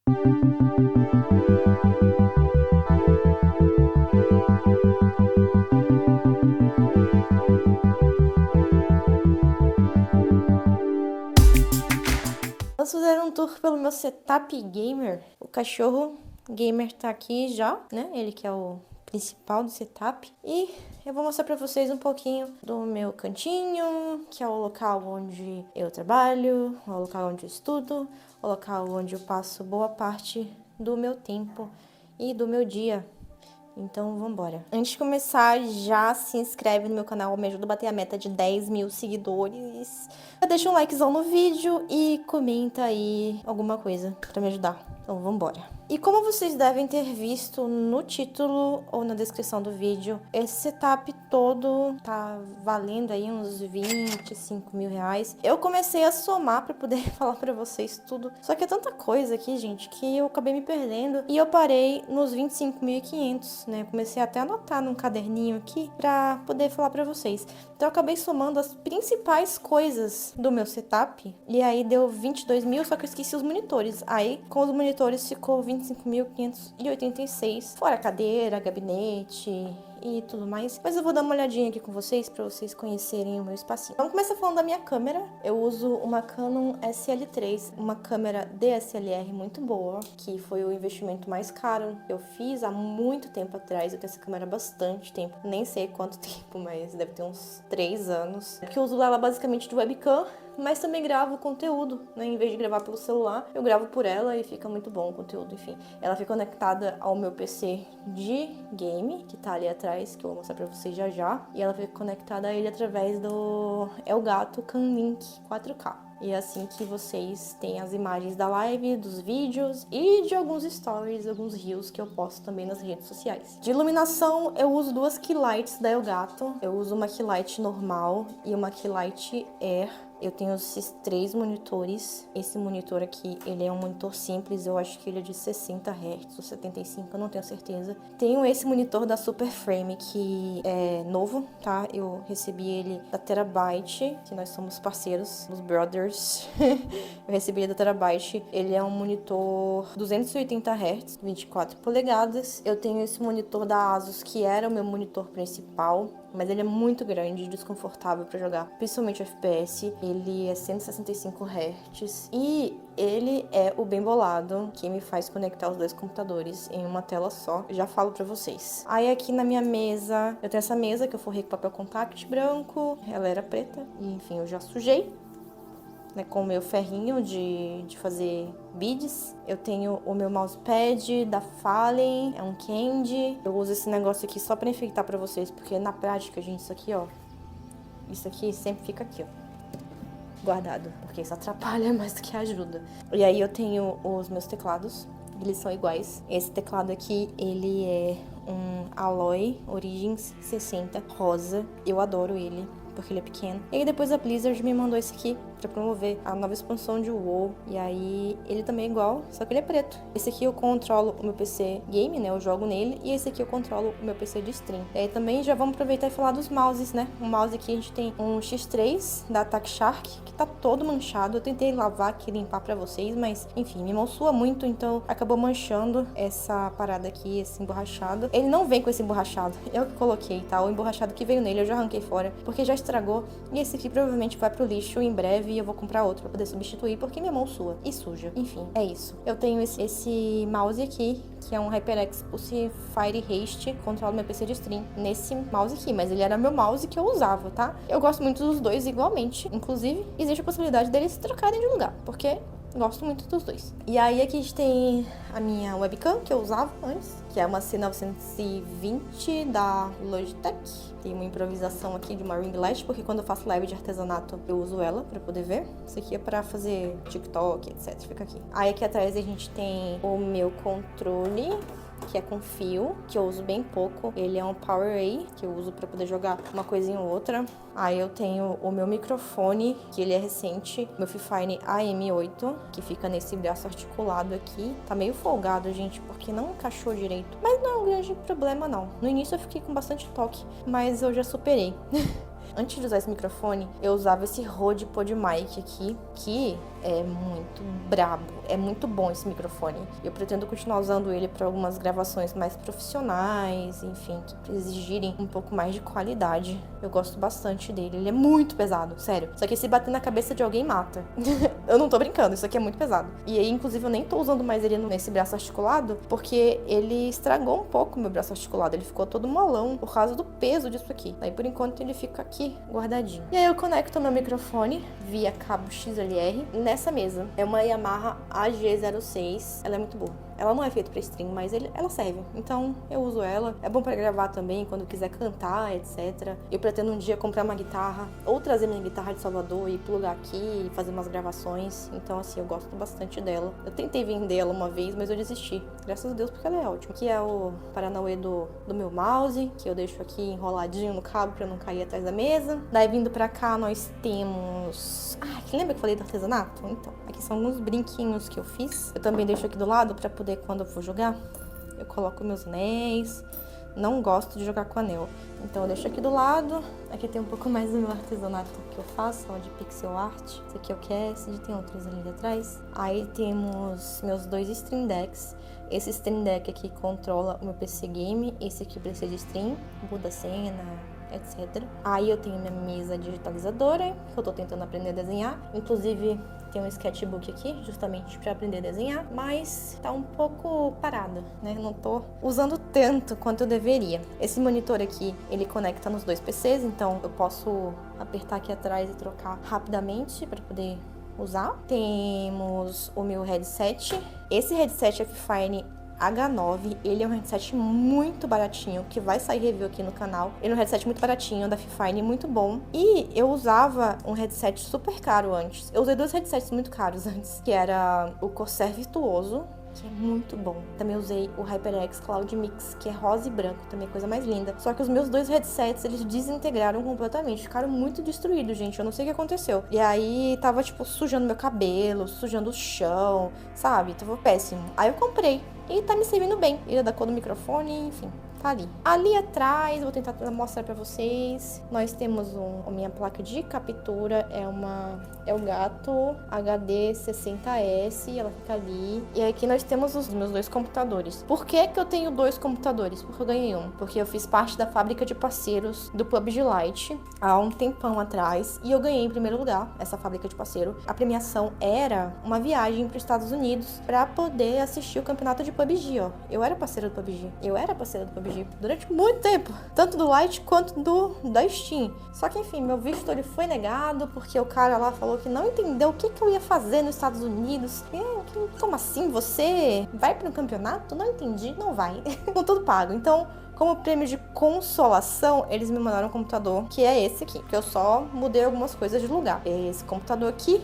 Vamos fazer um tour pelo meu setup gamer. O cachorro gamer tá aqui já, né? Ele que é o principal do setup. E eu vou mostrar pra vocês um pouquinho do meu cantinho, que é o local onde eu trabalho, o local onde eu estudo, o local onde eu passo boa parte do meu tempo e do meu dia. Então, vambora. Antes de começar, já se inscreve no meu canal, me ajuda a bater a meta de 10 mil seguidores. Deixa um likezão no vídeo e comenta aí alguma coisa pra me ajudar. Então, vambora. E como vocês devem ter visto no título ou na descrição do vídeo, esse setup todo tá valendo aí uns 25 mil reais. Eu comecei a somar pra poder falar pra vocês tudo. Só que é tanta coisa aqui, gente, que eu acabei me perdendo. E eu parei nos 25.500, né? Eu comecei até a anotar num caderninho aqui pra poder falar pra vocês. Então eu acabei somando as principais coisas do meu setup. E aí deu 22 mil, só que eu esqueci os monitores. Aí com os monitores ficou 25.586. Fora cadeira, gabinete e tudo mais. Mas eu vou dar uma olhadinha aqui com vocês pra vocês conhecerem o meu espacinho. Vamos começar falando da minha câmera. Eu uso uma Canon SL3, uma câmera DSLR muito boa, que foi o investimento mais caro que eu fiz há muito tempo atrás. Eu tenho essa câmera há bastante tempo, nem sei quanto tempo, mas deve ter uns 3 anos. Porque eu uso ela basicamente de webcam, mas também gravo conteúdo, né? Em vez de gravar pelo celular, eu gravo por ela e fica muito bom o conteúdo, enfim. Ela fica conectada ao meu PC de game, que tá ali atrás, que eu vou mostrar pra vocês já já. E ela fica conectada a ele através do Elgato Camlink 4K. E é assim que vocês têm as imagens da live, dos vídeos e de alguns stories, alguns reels que eu posto também nas redes sociais. De iluminação, eu uso duas keylights da Elgato. Eu uso uma keylight normal e uma keylight Air. Eu tenho esses 3 monitores. Esse monitor aqui, ele é um monitor simples. Eu acho que ele é de 60 Hz ou 75, eu não tenho certeza. Tenho esse monitor da Superframe, que é novo, tá? Eu recebi ele da Terabyte, que nós somos parceiros, os brothers. Eu recebi ele da Terabyte. Ele é um monitor 280 Hz, 24 polegadas. Eu tenho esse monitor da Asus, que era o meu monitor principal, mas ele é muito grande e desconfortável para jogar, principalmente FPS. Ele é 165 Hz e ele é o bem bolado que me faz conectar os dois computadores em uma tela só. Eu já falo pra vocês. Aí aqui na minha mesa, eu tenho essa mesa que eu forrei com papel contact branco. Ela era preta e enfim, eu já sujei, né, com o meu ferrinho de fazer beads. Eu tenho o meu mousepad da Fallen, é um Candy. Eu uso esse negócio aqui só pra enfeitar pra vocês, porque na prática, gente, isso aqui, ó, isso aqui sempre fica aqui, ó, guardado, porque isso atrapalha mais do que ajuda. E aí eu tenho os meus teclados, eles são iguais. Esse teclado aqui, ele é um Alloy Origins 60 rosa. Eu adoro ele, porque ele é pequeno. E aí depois a Blizzard me mandou esse aqui pra promover a nova expansão de WoW. E aí ele também é igual, só que ele é preto. Esse aqui eu controlo o meu PC game, né? Eu jogo nele. E esse aqui eu controlo o meu PC de stream. E aí também já vamos aproveitar e falar dos mouses, né? O mouse aqui a gente tem um X3 da Attack Shark, que tá todo manchado. Eu tentei lavar aqui, limpar pra vocês, mas enfim, minha mão sua muito, então acabou manchando essa parada aqui, esse emborrachado. Ele não vem com esse emborrachado, eu que coloquei, tá? O emborrachado que veio nele eu já arranquei fora, porque já estragou. E esse aqui provavelmente vai pro lixo em breve e eu vou comprar outro pra poder substituir, porque minha mão sua e suja. Enfim, é isso. Eu tenho esse mouse aqui, que é um HyperX Pulse Fire Haste, controla meu PC de stream nesse mouse aqui, mas ele era meu mouse que eu usava, tá? Eu gosto muito dos dois igualmente, inclusive existe a possibilidade deles trocarem de lugar, porque gosto muito dos dois. E aí aqui a gente tem a minha webcam que eu usava antes, que é uma C920 da Logitech. Tem uma improvisação aqui de uma ring light, porque quando eu faço live de artesanato eu uso ela pra poder ver. Isso aqui é pra fazer TikTok, etc. Fica aqui. Aí aqui atrás a gente tem o meu controle, que é com fio, que eu uso bem pouco. Ele é um PowerA, que eu uso pra poder jogar uma coisinha ou outra. Aí eu tenho o meu microfone, que ele é recente, meu Fifine AM8, que fica nesse braço articulado aqui. Tá meio folgado, gente, porque não encaixou direito. Mas não é um grande problema, não. No início eu fiquei com bastante toque, mas eu já superei. Antes de usar esse microfone, eu usava esse Rode PodMic aqui, que é muito brabo, é muito bom esse microfone. Eu pretendo continuar usando ele para algumas gravações mais profissionais, enfim, que exigirem um pouco mais de qualidade. Eu gosto bastante dele, ele é muito pesado, sério. Só que se bater na cabeça de alguém, mata. Eu não tô brincando, isso aqui é muito pesado. E aí, inclusive, eu nem tô usando mais ele nesse braço articulado, porque ele estragou um pouco o meu braço articulado, ele ficou todo molão por causa do peso disso aqui. Aí, por enquanto, ele fica aqui, guardadinho. E aí, eu conecto meu microfone via cabo XLR nessa mesa. É uma Yamaha AG06, ela é muito boa. Ela não é feita pra stream, mas ela serve. Então, eu uso ela. É bom pra gravar também, quando quiser cantar, etc. Eu pretendo um dia comprar uma guitarra, ou trazer minha guitarra de Salvador e plugar aqui e fazer umas gravações. Então, assim, eu gosto bastante dela. Eu tentei vender ela uma vez, mas eu desisti. Graças a Deus, porque ela é ótima. Aqui é o Paranauê do meu mouse, que eu deixo aqui enroladinho no cabo pra não cair atrás da mesa. Daí, vindo pra cá, nós temos... lembra que eu falei do artesanato? Então, aqui são alguns brinquinhos que eu fiz. Eu também deixo aqui do lado pra poder, quando eu for jogar, eu coloco meus anéis. Não gosto de jogar com anel, então eu deixo aqui do lado. Aqui tem um pouco mais do meu artesanato que eu faço, ó, de pixel art. Esse aqui é o Cassidy, tem outros ali atrás. Aí temos meus dois Stream Decks. Esse Stream Deck aqui controla o meu PC Game, esse aqui precisa de stream, muda a cena, etc. Aí eu tenho minha mesa digitalizadora, que eu tô tentando aprender a desenhar. Inclusive, tem um sketchbook aqui, justamente para aprender a desenhar, mas tá um pouco parado, né? Não tô usando tanto quanto eu deveria. Esse monitor aqui, ele conecta nos dois PCs, então eu posso apertar aqui atrás e trocar rapidamente para poder usar. Temos o meu headset. Esse headset é Fifine H9, ele é um headset muito baratinho, que vai sair review aqui no canal. Ele é um headset muito baratinho, da Fifine, muito bom. E eu usava um headset super caro antes. Eu usei dois headsets muito caros antes, que era o Corsair Virtuoso, que é muito bom. Também usei o HyperX Cloud Mix, que é rosa e branco, também é coisa mais linda. Só que os meus dois headsets, eles desintegraram completamente, ficaram muito destruídos, gente, eu não sei o que aconteceu. E aí, tava, tipo, sujando meu cabelo, sujando o chão, sabe? Tava péssimo. Aí eu comprei, e tá me servindo bem. Ele é da cor do microfone, enfim, tá ali. Ali atrás, vou tentar mostrar pra vocês, nós temos a minha placa de captura, é o Gato HD 60S, ela fica ali. E aqui nós temos os meus dois computadores. Por que que eu tenho dois computadores? Porque eu ganhei um. Porque eu fiz parte da fábrica de parceiros do PUBG Lite há um tempão atrás, e eu ganhei em primeiro lugar essa fábrica de parceiro. A premiação era uma viagem para os Estados Unidos pra poder assistir o campeonato de PUBG, ó. Eu era parceira do PUBG durante muito tempo, tanto do Lite quanto da Steam. Só que, enfim, meu visto ele foi negado porque o cara lá falou que não entendeu o que eu ia fazer nos Estados Unidos. Como assim? Você vai para um campeonato? Não entendi, não vai. Com tudo pago. Então, como prêmio de consolação, eles me mandaram um computador, que é esse aqui, que eu só mudei algumas coisas de lugar. Esse computador aqui,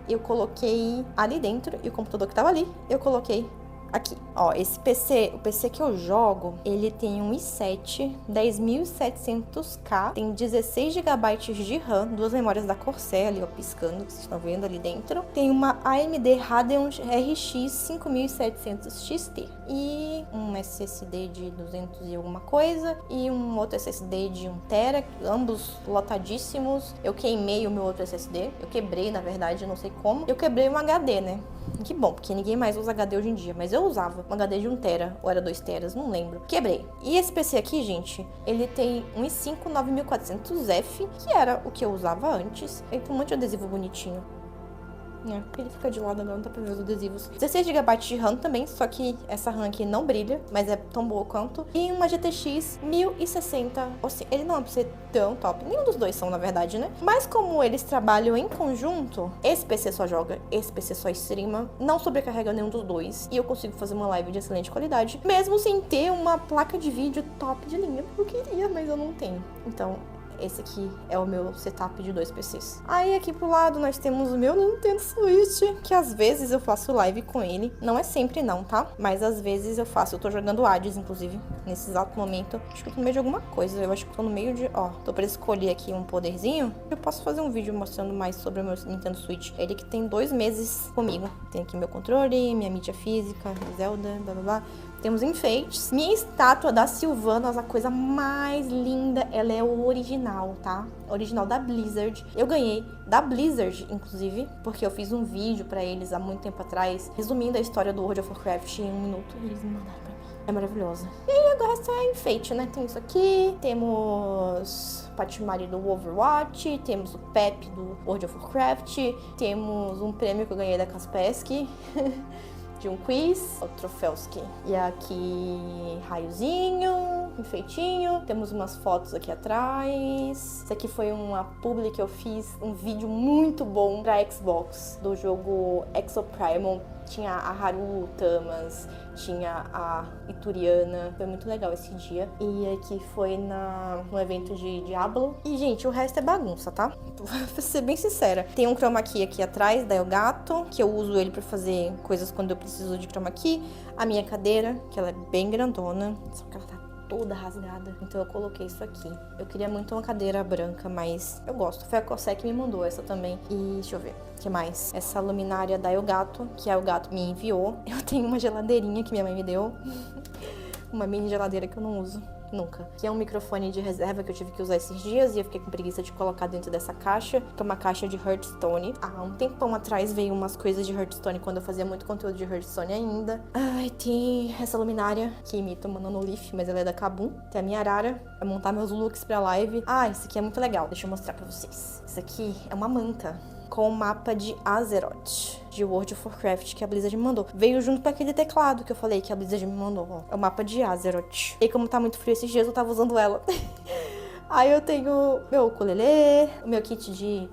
eu coloquei ali dentro, e o computador que tava ali, eu coloquei aqui. Ó, esse PC, o PC que eu jogo, ele tem um i7 10700K, tem 16 GB de RAM, duas memórias da Corsair ali, ó, piscando, que vocês estão vendo ali dentro. Tem uma AMD Radeon RX 5700 XT e um SSD de 200 e alguma coisa e um outro SSD de 1TB, ambos lotadíssimos. Eu queimei o meu outro SSD, eu quebrei, na verdade, não sei como. Eu quebrei um HD, né? Que bom, porque ninguém mais usa HD hoje em dia, mas eu usava um HD de 1TB, ou era 2TB, não lembro. Quebrei. E esse PC aqui, gente, ele tem um i5 9400F, que era o que eu usava antes. Ele tem um monte de adesivo bonitinho. Porque ele fica de lado agora, não dá pra ver os adesivos. 16 GB de RAM também, só que essa RAM aqui não brilha, mas é tão boa quanto. E uma GTX 1060, ou seja, ele não é pra ser tão top. Nenhum dos dois são, na verdade, né? Mas como eles trabalham em conjunto, esse PC só joga, esse PC só streama, não sobrecarrega nenhum dos dois. E eu consigo fazer uma live de excelente qualidade, mesmo sem ter uma placa de vídeo top de linha. Eu queria, mas eu não tenho. Então, esse aqui é o meu setup de dois PCs. Aí aqui pro lado nós temos o meu Nintendo Switch, que às vezes eu faço live com ele. Não é sempre não, tá? Mas às vezes eu faço. Eu tô jogando Hades, inclusive, nesse exato momento. Acho que eu tô no meio de alguma coisa. Eu acho que tô no meio de... Ó, tô pra escolher aqui um poderzinho. Eu posso fazer um vídeo mostrando mais sobre o meu Nintendo Switch. Ele que tem 2 meses comigo. Tem aqui meu controle, minha mídia física, Zelda, blá blá blá. Temos enfeites. Minha estátua da Sylvanas, a coisa mais linda, ela é o original. original, tá? Original da Blizzard. Eu ganhei da Blizzard, inclusive, porque eu fiz um vídeo pra eles há muito tempo atrás, resumindo a história do World of Warcraft em 1 minuto, e eles me mandaram pra mim. É maravilhosa. E aí agora essa é enfeite, né? Tem isso aqui, temos o Patrimony do Overwatch, temos o Pep do World of Warcraft, temos um prêmio que eu ganhei da Kaspersky, de um quiz, o Troféuski. E aqui, raiozinho, enfeitinho. Temos umas fotos aqui atrás. Isso aqui foi uma publi que eu fiz, um vídeo muito bom pra Xbox, do jogo Exoprimal. Tinha a Haru Tamas, tinha a Ituriana. Foi muito legal esse dia. E aqui foi no evento de Diablo. E, gente, o resto é bagunça, tá? Vou ser bem sincera. Tem um chroma key aqui atrás da Elgato, que eu uso ele pra fazer coisas quando eu preciso de chroma key. A minha cadeira, que ela é bem grandona, só que ela tá toda rasgada. Então eu coloquei isso aqui. Eu queria muito uma cadeira branca, mas eu gosto. Foi a Cossé que me mandou essa também. E deixa eu ver. O que mais? Essa luminária da Elgato, que a Elgato me enviou. Eu tenho uma geladeirinha que minha mãe me deu. Uma mini geladeira que eu não uso nunca. Que é um microfone de reserva que eu tive que usar esses dias e eu fiquei com preguiça de colocar dentro dessa caixa, que é uma caixa de Hearthstone. Há um tempão atrás veio umas coisas de Hearthstone quando eu fazia muito conteúdo de Hearthstone ainda. Ai, tem essa luminária que imita uma Nanolith, mas ela é da Kabum. Tem a minha arara pra montar meus looks pra live. Ah, isso aqui é muito legal. Deixa eu mostrar pra vocês. Isso aqui é uma manta com o mapa de Azeroth, de World of Warcraft, que a Blizzard me mandou. Veio junto com aquele teclado que eu falei que a Blizzard me mandou, ó. É o mapa de Azeroth. E como tá muito frio esses dias, eu tava usando ela. Aí eu tenho meu ukulele, o meu kit de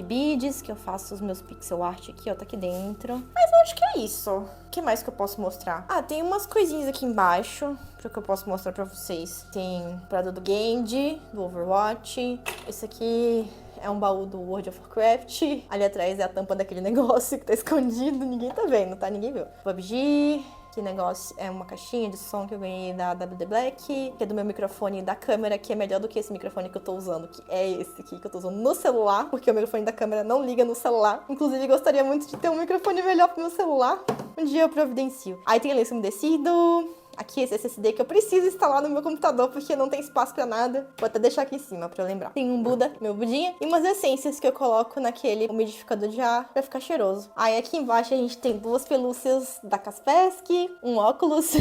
beads, que eu faço os meus pixel art aqui, ó, tá aqui dentro. Mas eu acho que é isso. O que mais que eu posso mostrar? Ah, tem umas coisinhas aqui embaixo, que eu posso mostrar pra vocês. Tem Prado do Genji, do Overwatch. Esse aqui é um baú do World of Warcraft. Ali atrás é a tampa daquele negócio que tá escondido. Ninguém tá vendo, tá? Ninguém viu. PUBG. Que negócio é uma caixinha de som que eu ganhei da WD Black, que é do meu microfone da câmera, que é melhor do que esse microfone que eu tô usando, que é esse aqui que eu tô usando no celular, porque o microfone da câmera não liga no celular. Inclusive, gostaria muito de ter um microfone melhor pro meu celular. Um dia eu providencio. Aí tem lenço umedecido. Aqui esse SSD que eu preciso instalar no meu computador porque não tem espaço pra nada. Vou até deixar aqui em cima pra eu lembrar. Tem um Buda, meu budinha, e umas essências que eu coloco naquele umidificador de ar pra ficar cheiroso. Aí aqui embaixo a gente tem duas pelúcias da Kaspersky, um óculos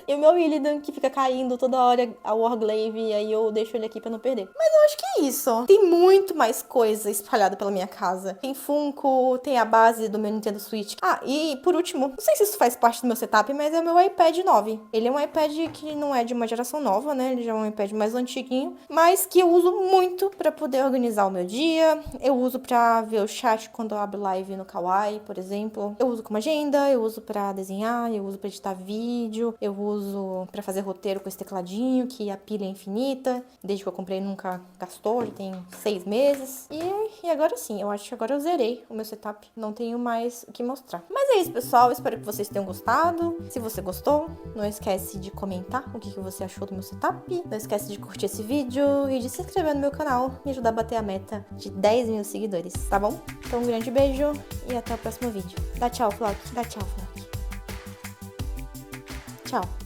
e o meu Illidan que fica caindo toda hora a Warglaive, e aí eu deixo ele aqui pra não perder. Mas eu acho que é isso. Tem muito mais coisa espalhada pela minha casa. Tem Funko, tem a base do meu Nintendo Switch. Ah, e por último, não sei se isso faz parte do meu setup, mas é o meu iPad 9. Ele é um iPad que não é de uma geração nova, né? Ele já é um iPad mais antiguinho, mas que eu uso muito pra poder organizar o meu dia. Eu uso pra ver o chat quando eu abro live no Kawaii, por exemplo. Eu uso como agenda, eu uso pra desenhar, eu uso pra editar vídeo, eu uso pra fazer roteiro com esse tecladinho, que a pilha é infinita. Desde que eu comprei nunca gastou, já tem 6 meses. E agora sim, eu acho que agora eu zerei o meu setup. Não tenho mais o que mostrar. Mas é isso, pessoal. Espero que vocês tenham gostado. Se você gostou, não esquece de comentar o que você achou do meu setup. Não esquece de curtir esse vídeo e de se inscrever no meu canal e ajudar a bater a meta de 10 mil seguidores, tá bom? Então um grande beijo e até o próximo vídeo. Dá tchau, Flock. Dá tchau, Flock. Tchau.